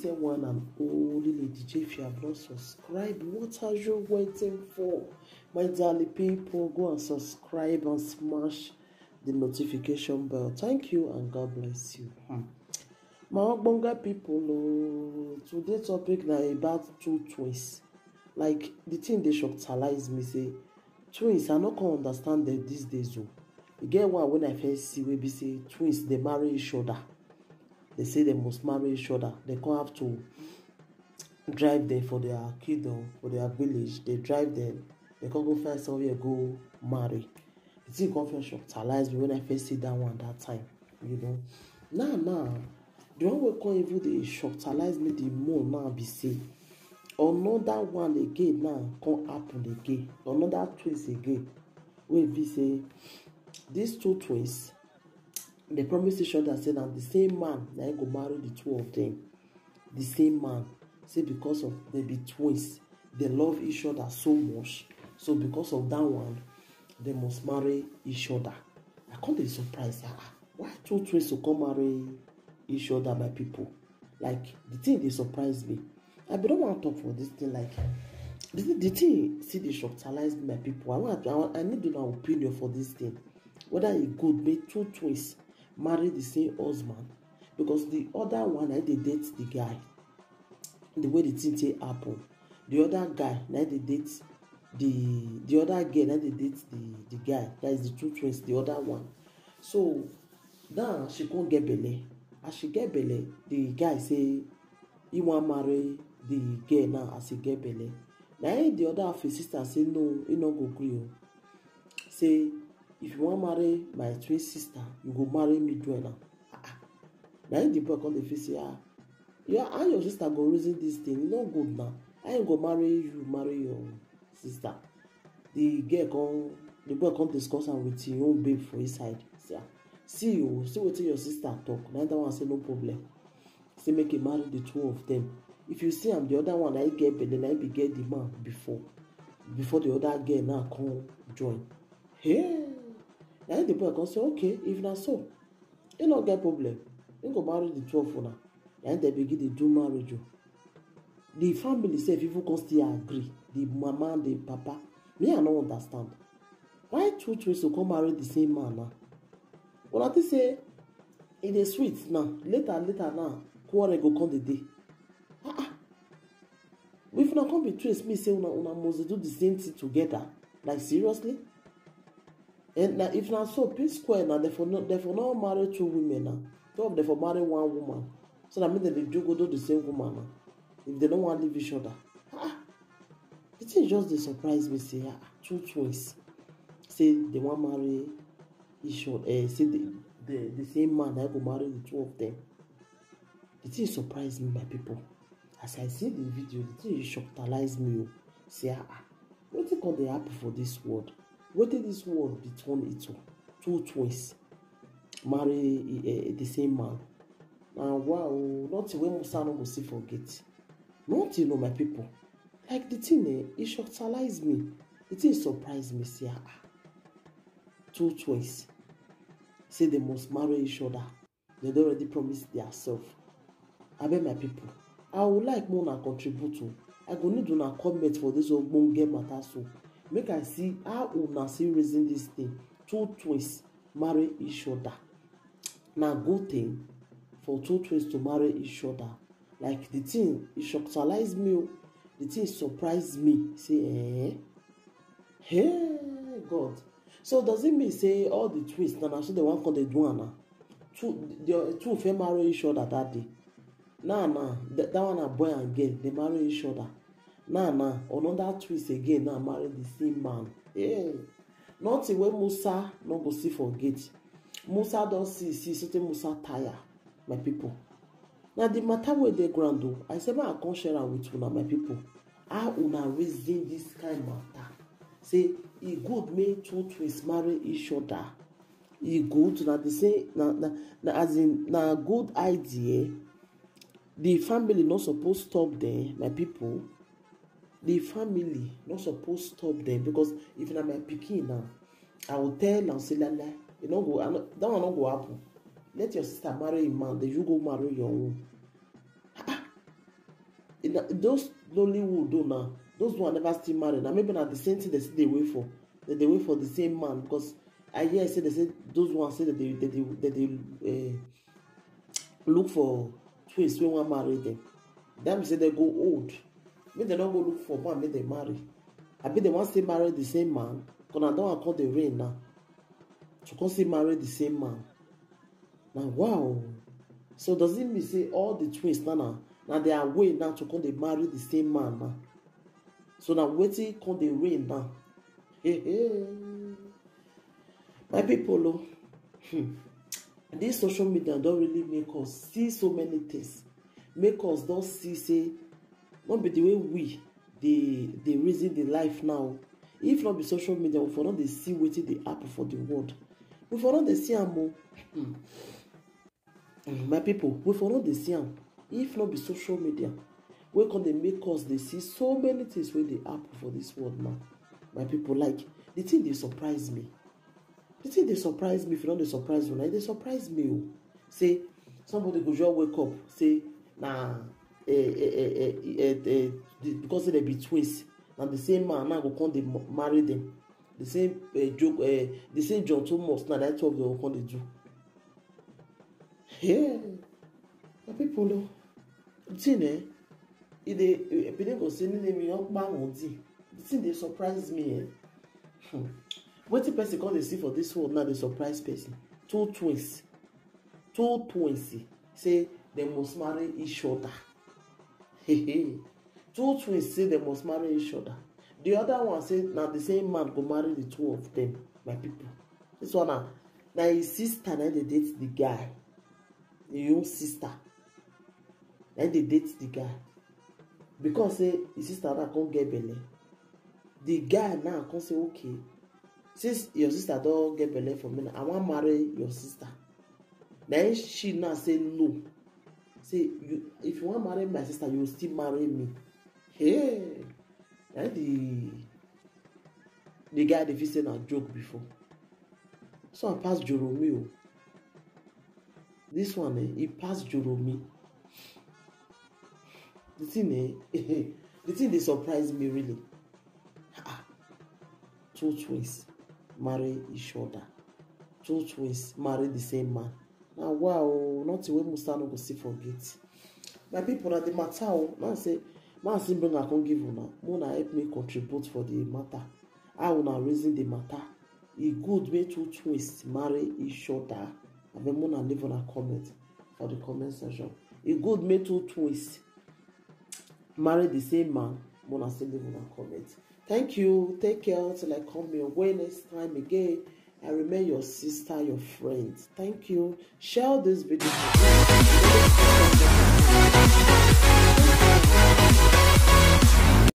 anointed one and only Lady J. If you have not subscribed, what are you waiting for? My darling people, go and subscribe and smash the notification bell. Thank you and God bless you. My ogbonge people, today's topic na about two twins. Like the thing they shocktalize me say twins, I no can understand them these days. You get one when I first see we be say twins they marry each other. They say they must marry each other. They can't have to drive them for their kingdom, for their village. They drive them. They can't go find somewhere go marry. The thing confess shocktalize me when I first see that one that time. You know. Now, the one we can't even they shocktalize me the more now be say another one again now can't happen again. Another twins again. Wey be say these two twins, they promise each other say that the same man na go marry the two of them. The same man say because of they be twins, they love each other so much. So because of that one, they must marry each other. I can't be surprised. Why two twins to come marry each other, my people? Like the thing they surprise me. I don't want to talk for this thing. Like the thing see they shocktalize me, my people. I need to know opinion for this thing. Whether it good make two twins marry the same husband, because the other one they date the guy. The way the thing take happen, the other guy now they date the other girl now they date the guy. That is the two twins, the other one. So now she can't get belle. As she get belle, the guy say he want marry the girl now as he get belle. Now the other half his sister say no, he not go agree. Say if you want marry my twin sister, you go marry me join. Now the boy come the face say yeah, how your sister go reason this thing? E no good now. I ain't go marry your sister. The boy come discuss am with him own babe for his side. Say, see wetin your sister talk. Now that one say no problem. Say make he marry the two of them. If you see am, the other one I get belle, na be get the man before the other girl now come join. Hey, now the boy come say okay, if na so, he no get problem. He go marry the two of una. And they begin to do marriage. The family say people can still agree. The mama and the papa. Me, I don't understand. Why two twins to come marry the same man now? Well, I think say in the sweet now. Later now, quarrel go come the day. If una come be twins, me say una must do the same thing together. Like seriously? And now if na so, P Square now, they for not marry two women now. Two of them for marry one woman. So that means they go do the same woman now. If they don't want to leave each other. The thing just they surprise me. Say two twins. Say they want to marry each other. Say the same man that go marry the two of them. The thing surprised me, my people. As I see the video, the thing shocktalize me. Say what can they happen for this world? What did this world be turned into? Two twins marry the same man. Now wow, nothing when Musa no go see forget. Nothing, my people. Like the thing, it shocktalize me. The thing surprised me. Say two twins. Say they must marry each other. They don't already promised themselves. I bet my people. I would like more to contribute to. I go need to comment for this ogbonge matter so make I see how una see raising this thing. Two twins marry each other. Now good thing for two twins to marry each other. Like the thing, it shocktalized me. The thing surprised me. Say, hey, God. So does it mean say all the twins now so they want to do one? Two of them marry each other that day. Now, that one a boy and girl, they marry each other. Now, another twist again now marry the same man. Hey, nothing when Musa no go see forget. Musa don't see something Musa tire. My people. Now the matter where they ground though, I say I can't share with una, my people. How una raising this kind of matter? Say it good make two twins marry each other. It good na the same na as in na good idea. The family not supposed to stop there, my people. The family not supposed to stop them because if na my pikin now, I will tell and say lala, you know go that one not go happen. Let your sister marry a man, then you go marry your own. those Nollywood do now, those one never still married. Now maybe not the same thing they still they wait for. They wait for the same man, because I hear say they say those ones say that they look for twins when one marry them. Them say they go old. Maybe they don't go look for one, maybe they marry. I bet they want to marry the same man. Because I don't call the rain now. To come still marry the same man. Now wow. So does it mean say all the twins now they are waiting now to come they marry the same man now? So now waiting come the rain now. My people, this social media don't really make us see so many things. Make us don't see say not be the way we they reason the life now. If not be social media, we for not they see wetin dey happen for the world. We for not they see am. My people, we for not they see am. If not be social media, we can they make us they see so many things wey dey happen for this world now. My people, like the thing they surprise me. The thing they surprise me. If you don't they surprise you, like they surprise me. Oh. Say somebody go just wake up, say nah. Because they be twins, and the same man now go come they marry them. The same joke, the same John Thomas now that 12 they will come they do. Yeah, the people know. The thing if they go say me young man won't see. The thing they surprise me. What the person can they see for this world now? They surprise person. Two twins. Say they must marry each other. Two twins say they must marry each other. The other one say now the same man go marry the two of them. My people, this one now his sister now they date the guy, the own sister. Now they date the guy because say his sister now can't get belly. The guy now can say okay, since your sister don't get belly for me, now, I want marry your sister. Then she now say no. Say if you want to marry my sister, you will still marry me. Hey, and the guy they said a joke before. So I passed Joromi. This one he passed Joromi. The thing the thing they surprised me really. Two twins marry each other. Two twins marry the same man. Now wow, not the way Musa no go see forget. My people na the matter. Now say, man say bring I can give una. Mona help me contribute for the matter. I una raising the matter. E good way two twins marry each other. I mean Mona leave on a comment for the comment section. E good way two twins marry the same man. Mona still leave on a comment. Thank you. Take care till I come your way next time again. I remain your sister, your friend. Thank you. Share this video.